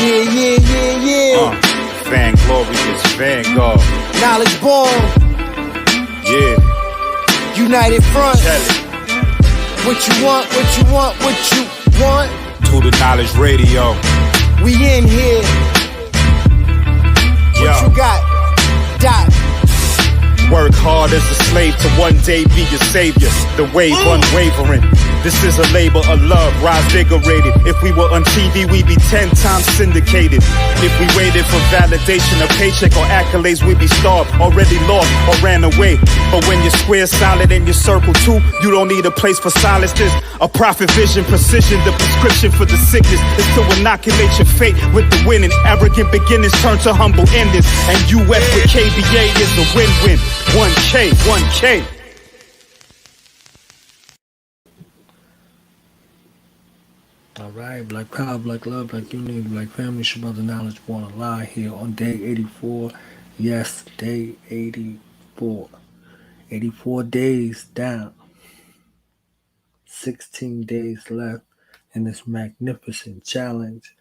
Yeah. Van Glorious, Vanguard. Knowledge born. Yeah. United Front. Tell it. What you want. To the Knowledge Radio. We in here. What you got? Dot. Work hard as a slave to one day be your savior. The wave unwavering. This is a labor of love, rise vigorated. If we were on TV, we'd be 10 times syndicated. If we waited for validation, a paycheck or accolades, we'd be starved, already lost or ran away. But when your square's solid and your circle too, you don't need a place for silence. There's a prophet vision, precision. The prescription for the sickness is to inoculate your fate with the winning. Arrogant beginnings turn to humble endings. And UF with KBA is the win-win. 1K. All right, Black Power, Black Love, Black Unity, Black Family, it's your brother knowledgebornallah here on day 84. Yes, day 84. 84 days down. 16 days left in this magnificent challenge.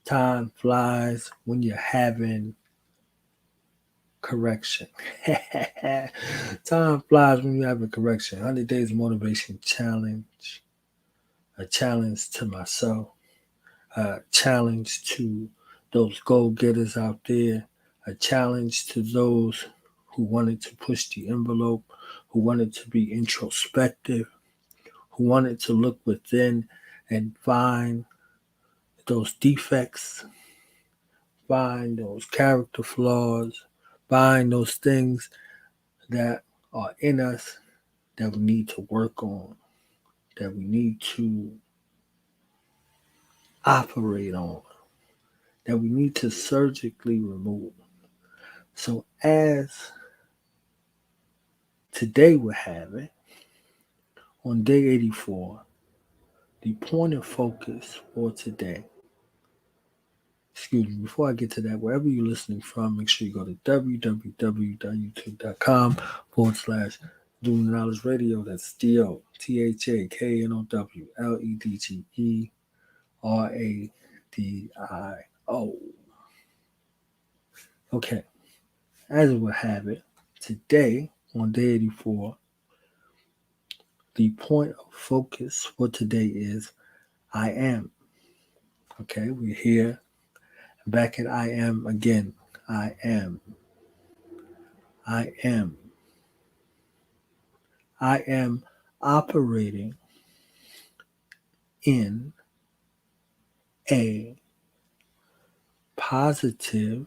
Time flies when you're having correction. Time flies when you're having correction. 100 Days Motivation Challenge. A challenge to myself. A challenge to those go-getters out there. A challenge to those who wanted to push the envelope, who wanted to be introspective, who wanted to look within and find those defects, find those character flaws, find those things that are in us that we need to work on, that we need to operate on, that we need to surgically remove. So as today we're having, on day 84, the point of focus for today, before I get to that, wherever you're listening from, make sure you go to www.youtube.com/Doing Knowledge Radio. That's DOTHAKNOWLEDGERADIO. Okay, as it would have it, today, on day 84, the point of focus for today is I am. Okay, we're here. Back at I am again. I am. I am operating in a positive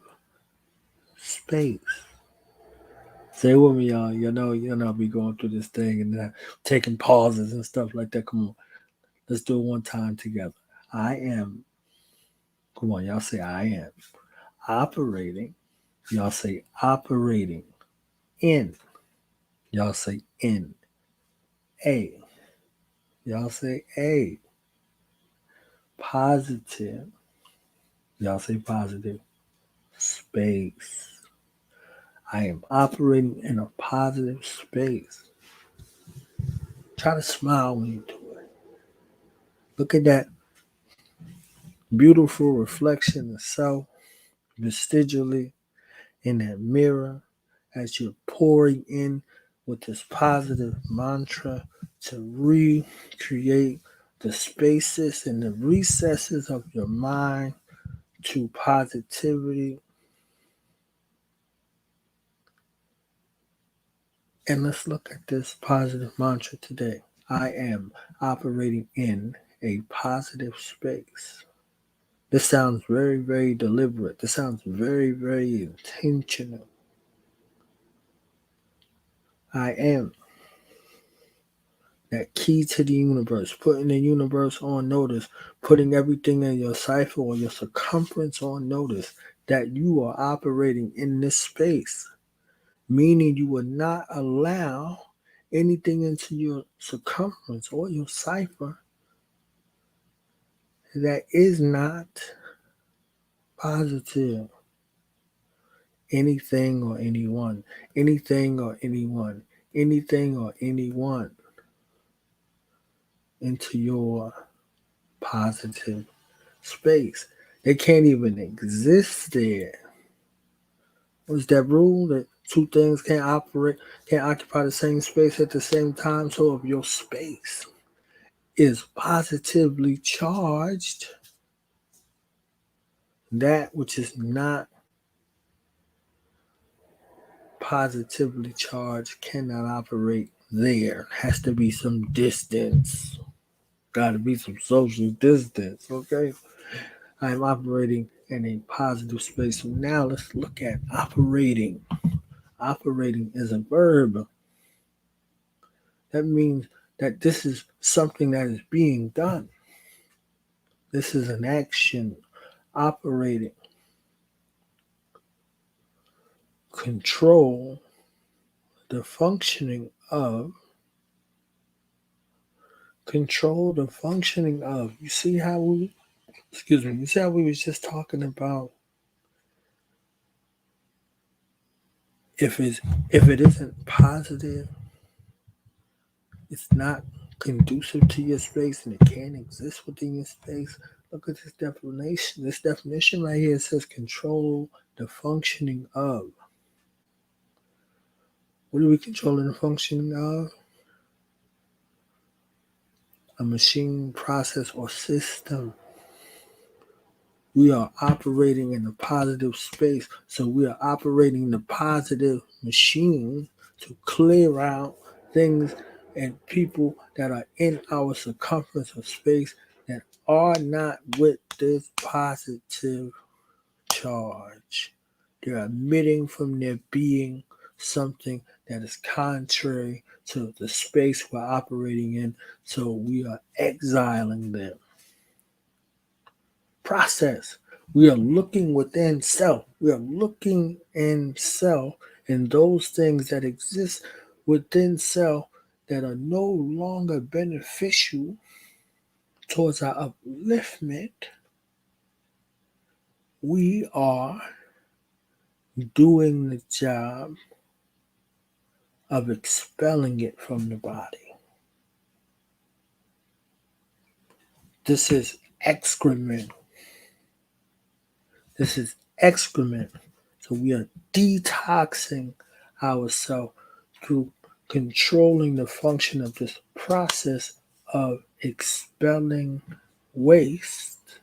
space. Say it with me, y'all. You know, I'll be going through this thing and taking pauses and stuff like that. Come on. Let's do it one time together. I am. Come on, y'all say I am. Operating. Y'all say operating. In. Y'all say in. A. Y'all say A. Positive. Y'all say positive. Space. I am operating in a positive space. Try to smile when you do it. Look at that beautiful reflection of self vestigially in that mirror as you're pouring in with this positive mantra to recreate the spaces and the recesses of your mind to positivity. And let's look at this positive mantra today. I am operating in a positive space. This sounds very, very deliberate. This sounds very, very intentional. I am. That key to the universe, putting the universe on notice, putting everything in your cipher or your circumference on notice that you are operating in this space. Meaning you will not allow anything into your circumference or your cipher that is not positive. Anything or anyone into your positive space. They can't even exist there. What's that rule that two things can't occupy the same space at the same time? So if your space is positively charged, that which is not positively charged cannot operate there. Has to be some distance. Got to be some social distance, okay? I'm operating in a positive space. So now let's look at operating. Operating is a verb. That means that this is something that is being done. This is an action. Operating. Control the functioning of. Control the functioning of. You see how we was just talking about if it isn't positive, it's not conducive to your space and it can't exist within your space. Look at this definition. This definition right here says control the functioning of. What are we controlling the functioning of? A machine, process, or system. We are operating in a positive space. So we are operating the positive machine to clear out things and people that are in our circumference of space that are not with this positive charge. They're emitting from their being something that is contrary to the space we're operating in. So we are exiling them. Process. We are looking within self. We are looking in self and those things that exist within self that are no longer beneficial towards our upliftment. We are doing the job of expelling it from the body. This is excrement. This is excrement. So we are detoxing ourselves through controlling the function of this process of expelling waste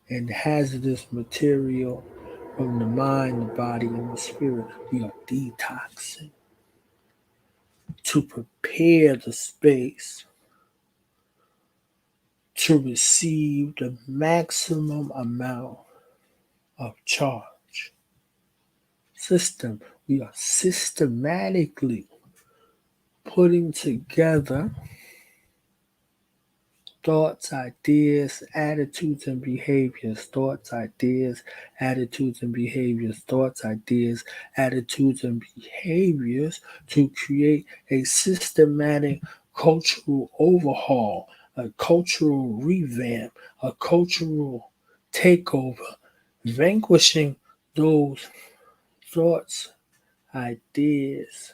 and hazardous material from the mind, the body, and the spirit. We are detoxing to prepare the space to receive the maximum amount of charge. System. We are systematically putting together thoughts, ideas, attitudes, and behaviors. Thoughts, ideas, attitudes, and behaviors. Thoughts, ideas, attitudes, and behaviors to create a systematic cultural overhaul, a cultural revamp, a cultural takeover, vanquishing those thoughts, ideas,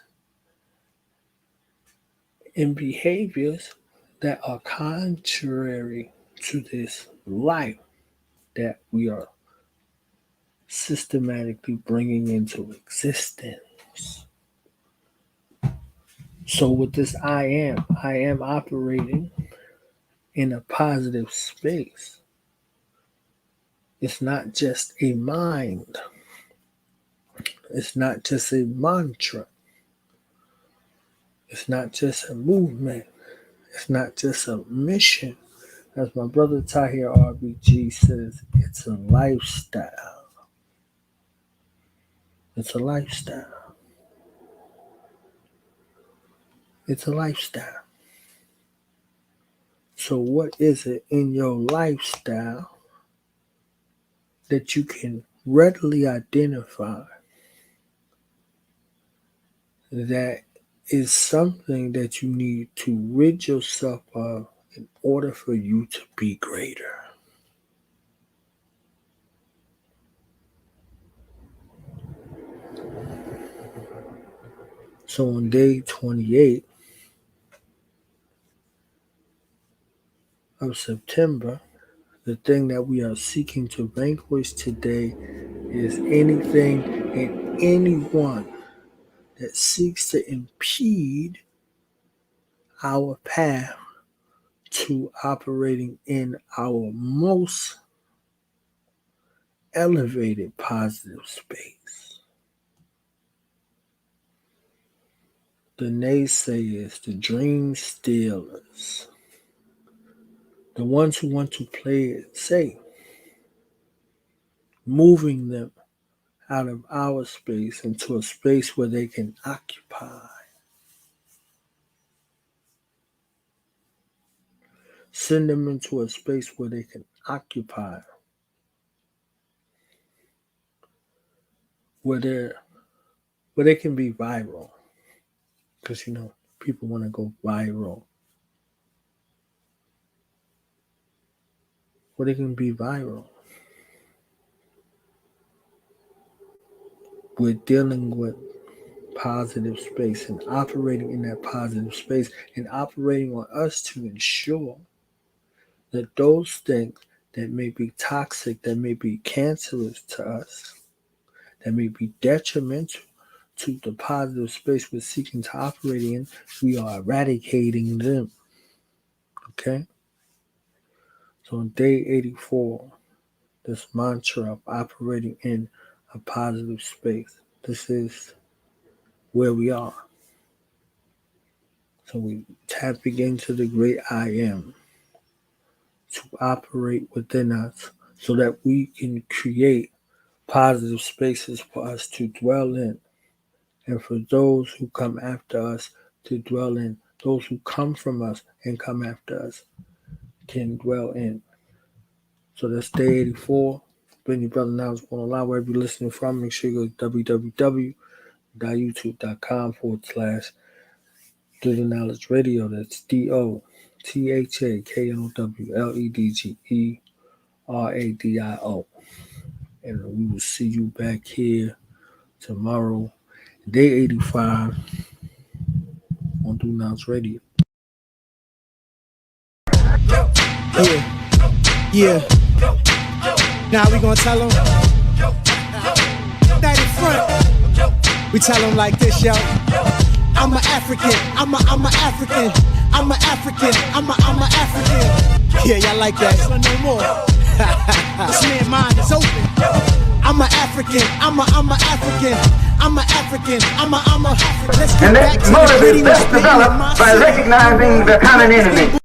and behaviors that are contrary to this life that we are systematically bringing into existence. So with this I am operating in a positive space. It's not just a mind. It's not just a mantra. It's not just a movement. It's not just a mission. As my brother Tahir RBG says, it's a lifestyle. It's a lifestyle. It's a lifestyle. So what is it in your lifestyle that you can readily identify that is something that you need to rid yourself of in order for you to be greater? So on day 28 of September The thing that we are seeking to vanquish today is anything and anyone that seeks to impede our path to operating in our most elevated positive space. The naysayers, the dream stealers, the ones who want to play it safe, moving them out of our space into a space where they can occupy. Send them into a space where they can occupy, where they can be viral. Because, people want to go viral. Where they can be viral. We're dealing with positive space and operating in that positive space and operating on us to ensure that those things that may be toxic, that may be cancerous to us, that may be detrimental to the positive space we're seeking to operate in, we are eradicating them. Okay? So on day 84, this mantra of operating in a positive space, this is where we are. So we tapping into the great I am to operate within us so that we can create positive spaces for us to dwell in. And for those who come after us to dwell in, those who come from us and come after us can dwell in. So that's day 84. Been your brother knowledgebornallah, wherever you're listening from. Make sure you go to www.youtube.com/Do the Knowledge Radio. That's DOTHAKNOWLEDGERADIO. And we will see you back here tomorrow, day 85 on Do Knowledge Radio. Yeah. Now we gonna tell them that in front. We tell them like this, yo. I'm an African. I'm a African. I'm an African. I'm a African. Yeah, y'all like that? No more. This man's mind is open. I'm an African. I'm a African. I'm an African. I'm a. Let's get back to the motive is best developed by recognizing the common enemy.